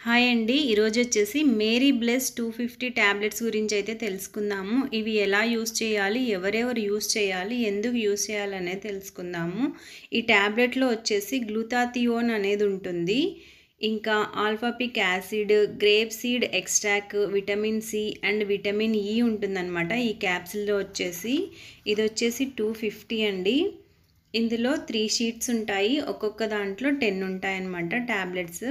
Hi అండి. ఈరోజు వచ్చేసి మేరీ బ్లెస్ 250 టాబ్లెట్స్ గురించి అయితే తెలుసుకుందాము. ఇవి ఎలా యూస్ చేయాలి, ఎవరెవరు యూస్ చేయాలి, ఎందుకు యూస్ చేయాలి అనేది తెలుసుకుందాము. ఈ టాబ్లెట్లో వచ్చేసి గ్లూటాథియోన్ అనేది ఉంటుంది. ఇంకా alpha lipoic acid, grape seed extract, vitamin C and vitamin E ఉంటుందన్నమాట ఈ క్యాప్సిల్లో వచ్చేసి. ఇది వచ్చేసి 250 అండి. ఇందులో 3 షీట్స్ ఉంటాయి. ఒక్కొక్క దాంట్లో 10 ఉంటాయి అన్నమాట టాబ్లెట్స్.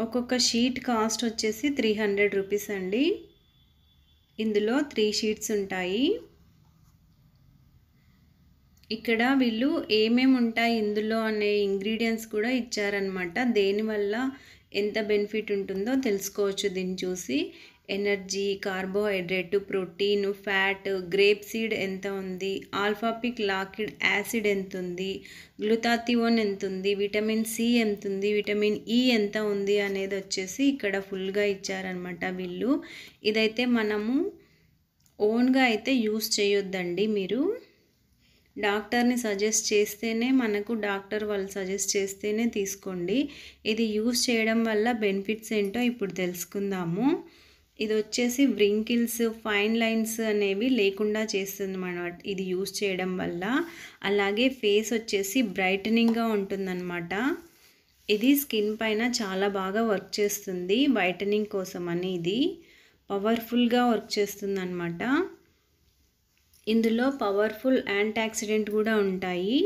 ఒక్కొక్క షీట్ కాస్ట్ వచ్చేసి 300 రూపీస్ అండి. ఇందులో 3 షీట్స్ ఉంటాయి. ఇక్కడ వీళ్ళు ఏమేమి ఉంటాయి ఇందులో అనే ఇంగ్రీడియంట్స్ కూడా ఇచ్చారనమాట. దేనివల్ల ఎంత బెనిఫిట్ ఉంటుందో తెలుసుకోవచ్చు దీన్ని చూసి. Energy, carbohydrate, protein, fat, grape seed ఎంత ఉంది, ఆల్ఫాపిక్ లాకిడ్ యాసిడ్ ఎంత ఉంది, గ్లూటాథియోన్ ఎంత ఉంది, విటమిన్ సి ఎంత ఉంది, విటమిన్ ఈ ఎంత ఉంది అనేది వచ్చేసి ఇక్కడ ఫుల్గా ఇచ్చారనమాట వీళ్ళు. ఇదైతే మనము ఓన్గా అయితే యూస్ చేయొద్దండి. మీరు డాక్టర్ని సజెస్ట్ చేస్తేనే, డాక్టర్ వాళ్ళు సజెస్ట్ చేస్తేనే తీసుకోండి. ఇది యూస్ చేయడం వల్ల బెనిఫిట్స్ ఏంటో ఇప్పుడు తెలుసుకుందాము. ఇది వచ్చేసి వ్రింకిల్స్, ఫైన్ లైన్స్ అనేవి లేకుండా చేస్తుంది అన్నమాట ఇది యూస్ చేయడం వల్ల. అలాగే ఫేస్ వచ్చేసి బ్రైటనింగ్గా ఉంటుందన్నమాట. ఇది స్కిన్ పైన చాలా బాగా వర్క్ చేస్తుంది. వైటనింగ్ కోసం అని ఇది పవర్ఫుల్గా వర్క్ చేస్తుంది అన్నమాట. ఇందులో పవర్ఫుల్ యాంటాక్సిడెంట్ కూడా ఉంటాయి.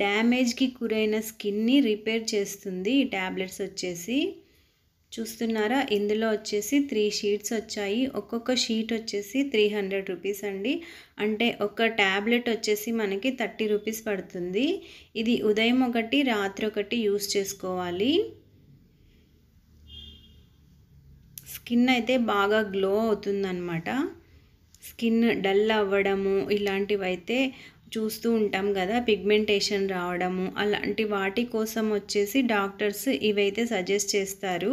డ్యామేజ్కి గురైన స్కిన్ని రిపేర్ చేస్తుంది ఈ ట్యాబ్లెట్స్ వచ్చేసి. చూస్తున్నారా, ఇందులో వచ్చేసి 3 షీట్స్ వచ్చాయి. ఒక్కొక్క షీట్ వచ్చేసి 300 రూపీస్ అండి. అంటే ఒక ట్యాబ్లెట్ వచ్చేసి మనకి 30 రూపీస్ పడుతుంది. ఇది ఉదయం ఒకటి, రాత్రి ఒకటి యూస్ చేసుకోవాలి. స్కిన్ అయితే బాగా గ్లో అవుతుందన్నమాట. స్కిన్ డల్ అవ్వడము ఇలాంటివి అయితే చూస్తూ ఉంటాం కదా, పిగ్మెంటేషన్ రావడము, అలాంటి వాటి కోసం వచ్చేసి డాక్టర్స్ ఇవైతే సజెస్ట్ చేస్తారు.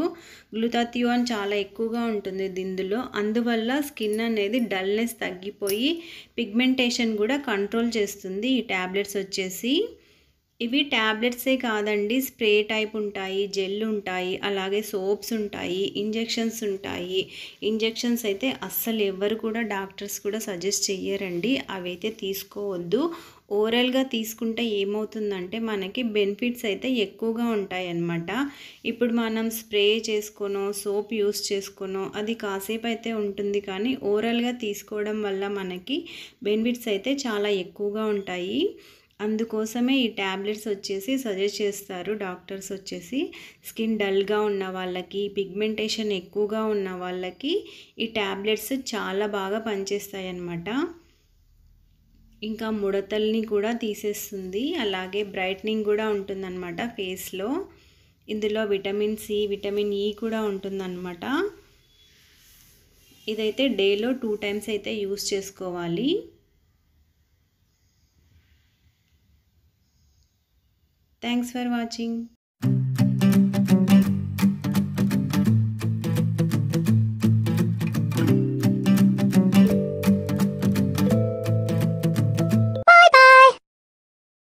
గ్లూటాథియోన్ చాలా ఎక్కువగా ఉంటుంది ఇందులో. అందువల్ల స్కిన్ అనేది డల్నెస్ తగ్గిపోయి పిగ్మెంటేషన్ కూడా కంట్రోల్ చేస్తుంది ఈ ట్యాబ్లెట్స్ వచ్చేసి. ఇవి ట్యాబ్లెట్సే కాదండి, స్ప్రే టైప్ ఉంటాయి, జెల్ ఉంటాయి, అలాగే సోప్స్ ఉంటాయి, ఇంజెక్షన్స్ ఉంటాయి. ఇంజెక్షన్స్ అయితే అస్సలు ఎవ్వరు కూడా డాక్టర్స్ కూడా సజెస్ట్ చెయ్యరండి. అవైతే తీసుకోవద్దు. ఓరల్గా తీసుకుంటే ఏమవుతుందంటే మనకి బెనిఫిట్స్ అయితే ఎక్కువగా ఉంటాయి అన్నమాట. ఇప్పుడు మనం స్ప్రే చేసుకోనో, సోప్ యూస్ చేసుకోనో అది కాసేపు అయితే ఉంటుంది, కానీ ఓరల్గా తీసుకోవడం వల్ల మనకి బెనిఫిట్స్ అయితే చాలా ఎక్కువగా ఉంటాయి. అందుకోసమే ఈ ట్యాబ్లెట్స్ వచ్చేసి సజెస్ట్ చేస్తారు డాక్టర్స్ వచ్చేసి. స్కిన్ డల్గా ఉన్న వాళ్ళకి, పిగ్మెంటేషన్ ఎక్కువగా ఉన్న వాళ్ళకి ఈ ట్యాబ్లెట్స్ చాలా బాగా పనిచేస్తాయి అన్నమాట. ఇంకా ముడతల్ని కూడా తీసేస్తుంది, అలాగే బ్రైట్నింగ్ కూడా ఉంటుందన్నమాట ఫేస్లో. ఇందులో విటమిన్ సి, విటమిన్ ఈ కూడా ఉంటుందన్నమాట. ఇదైతే డేలో 2 టైమ్స్ అయితే యూస్ చేసుకోవాలి. Thanks for watching.